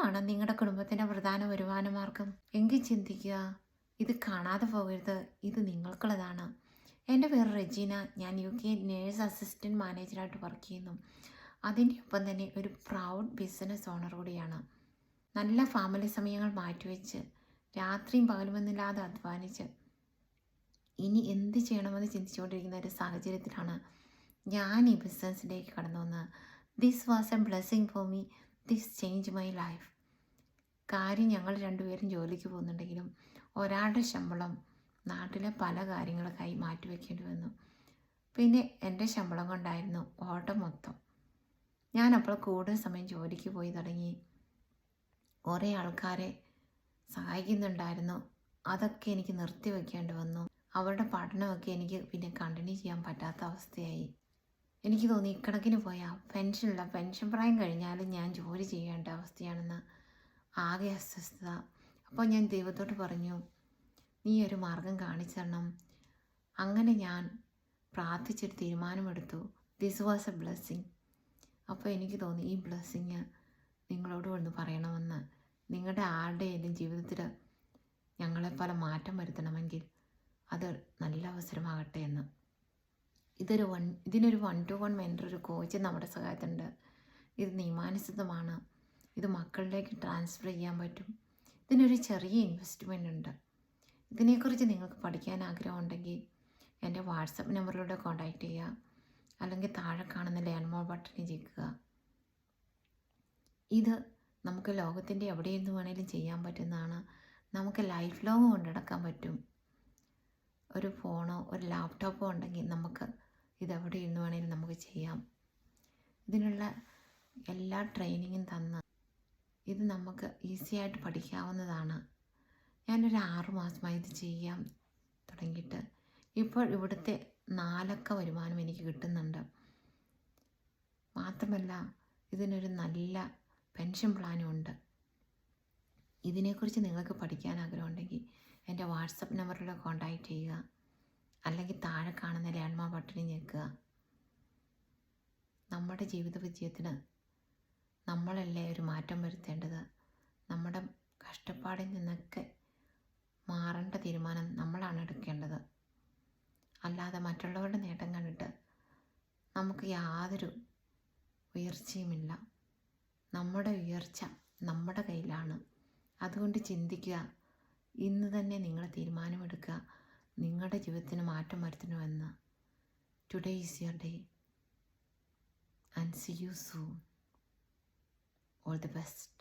ഇതാണോ നിങ്ങളുടെ കുടുംബത്തിൻ്റെ പ്രധാന വരുമാന മാർഗം? എങ്കിൽ ചിന്തിക്കുക. ഇത് കാണാതെ പോകരുത്. ഇത് നിങ്ങൾക്കുള്ളതാണ്. എൻ്റെ പേര് റെജീന. ഞാൻ UK നേഴ്സ് അസിസ്റ്റൻറ്റ് മാനേജറായിട്ട് വർക്ക് ചെയ്യുന്നു. അതിൻ്റെ ഒപ്പം തന്നെ ഒരു പ്രൗഡ് ബിസിനസ് ഓണർ കൂടിയാണ്. നല്ല ഫാമിലി സമയങ്ങൾ മാറ്റിവെച്ച് രാത്രിയും പകലുമെന്നില്ലാതെ അധ്വാനിച്ച് ഇനി എന്ത് ചെയ്യണമെന്ന് ചിന്തിച്ചുകൊണ്ടിരിക്കുന്ന ഒരു സാഹചര്യത്തിലാണ് ഞാൻ ഈ ബിസിനസ്സിലേക്ക് കടന്നു വന്നത്. This was A blessing for me. This change my life. കാര്യം ഞങ്ങൾ രണ്ടുപേരും ജോലിക്ക് പോകുന്നുണ്ടെങ്കിലും ഒരാളുടെ ശമ്പളം നാട്ടിലെ പല കാര്യങ്ങൾക്കായി മാറ്റിവെക്കേണ്ടി വന്നു. പിന്നെ എൻ്റെ ശമ്പളം കൊണ്ടായിരുന്നു ഓട്ടം മൊത്തം. ഞാനപ്പോൾ കൂടുതൽ സമയം ജോലിക്ക് പോയി തുടങ്ങി. കുറേ ആൾക്കാരെ സഹായിക്കുന്നുണ്ടായിരുന്നു. അതൊക്കെ എനിക്ക് നിർത്തിവെക്കേണ്ടി വന്നു. അവരുടെ പഠനമൊക്കെ എനിക്ക് പിന്നെ കണ്ടിന്യൂ ചെയ്യാൻ പറ്റാത്ത അവസ്ഥയായി. എനിക്ക് തോന്നി ഇക്കണക്കിന് പോയാൽ പെൻഷൻ പ്രായം കഴിഞ്ഞാലും ഞാൻ ജോലി ചെയ്യേണ്ട അവസ്ഥയാണെന്ന്. ആകെ അസ്വസ്ഥത. അപ്പോൾ ഞാൻ ദൈവത്തോട് പറഞ്ഞു, നീ ഒരു മാർഗം കാണിച്ചു തരണം. അങ്ങനെ ഞാൻ പ്രാർത്ഥിച്ചൊരു തീരുമാനമെടുത്തു. This was A blessing. അപ്പോൾ എനിക്ക് തോന്നി ഈ ബ്ലെസ്സിങ് നിങ്ങളോട് ഒന്ന് പറയണമെന്ന്. നിങ്ങളുടെ ആരുടെയെങ്കിലും ജീവിതത്തിൽ ഞങ്ങളെപ്പോലെ മാറ്റം വരുത്തണമെങ്കിൽ അത് നല്ല അവസരമാകട്ടെ എന്ന്. ഇതിനൊരു 1-to-1 മെൻറ്റർ, ഒരു കോച്ച് നമ്മുടെ സഹായത്തുണ്ട്. ഇത് നിയമാനുസൃതമാണ്. ഇത് മക്കളിലേക്ക് ട്രാൻസ്ഫർ ചെയ്യാൻ പറ്റും. ഇതിനൊരു ചെറിയ ഇൻവെസ്റ്റ്മെൻ്റ് ഉണ്ട്. ഇതിനെക്കുറിച്ച് നിങ്ങൾക്ക് പഠിക്കാൻ ആഗ്രഹമുണ്ടെങ്കിൽ എൻ്റെ വാട്സപ്പ് നമ്പറിലൂടെ കോൺടാക്റ്റ് ചെയ്യുക. അല്ലെങ്കിൽ താഴെ കാണുന്ന ലേൺ മോർ ബട്ടണിൽ ഞെക്കുക. ഇത് നമുക്ക് ലോകത്തിൻ്റെ എവിടെയെന്ന് വേണേലും ചെയ്യാൻ പറ്റുന്നതാണ്. നമുക്ക് ലൈഫ് ലോങ് കൊണ്ടുനടക്കാൻ പറ്റും. ഒരു ഫോണോ ഒരു ലാപ്ടോപ്പോ ഉണ്ടെങ്കിൽ നമുക്ക് ഇതെവിടെ ഇരുന്ന് വേണേലും നമുക്ക് ചെയ്യാം. ഇതിനുള്ള എല്ലാ ട്രെയിനിങ്ങും തന്ന് ഇത് നമുക്ക് ഈസിയായിട്ട് പഠിക്കാവുന്നതാണ്. ഞാനൊരു 6 മാസമായി ഇത് ചെയ്യാൻ തുടങ്ങിയിട്ട്. ഇപ്പോൾ ഇവിടുത്തെ 4 അക്ക വരുമാനം എനിക്ക് കിട്ടുന്നുണ്ട്. മാത്രമല്ല ഇതിനൊരു നല്ല പെൻഷൻ പ്ലാനും ഉണ്ട്. ഇതിനെക്കുറിച്ച് നിങ്ങൾക്ക് പഠിക്കാൻ ആഗ്രഹമുണ്ടെങ്കിൽ എൻ്റെ വാട്സപ്പ് നമ്പറിലൂടെ കോൺടാക്റ്റ് ചെയ്യുക. അല്ലെങ്കിൽ താഴെ കാണുന്ന ലേൺ മോർ ബട്ടണിൽ ഞെക്കുക. നമ്മുടെ ജീവിത വിജയത്തിന് നമ്മളല്ലേ ഒരു മാറ്റം വരുത്തേണ്ടത്. നമ്മുടെ കഷ്ടപ്പാടിൽ നിന്നൊക്കെ മാറേണ്ട തീരുമാനം നമ്മളാണ് എടുക്കേണ്ടത്. അല്ലാതെ മറ്റുള്ളവരുടെ നേട്ടം കണ്ടിട്ട് നമുക്ക് യാതൊരു ഉയർച്ചയുമില്ല. നമ്മുടെ ഉയർച്ച നമ്മുടെ കയ്യിലാണ്. അതുകൊണ്ട് ചിന്തിക്കുക. ഇന്ന് തന്നെ നിങ്ങൾ തീരുമാനമെടുക്കുക, നിങ്ങളുടെ ജീവിതത്തിന് മാറ്റം വരുത്തണമെന്ന്. Today is your day and see you soon. All the best.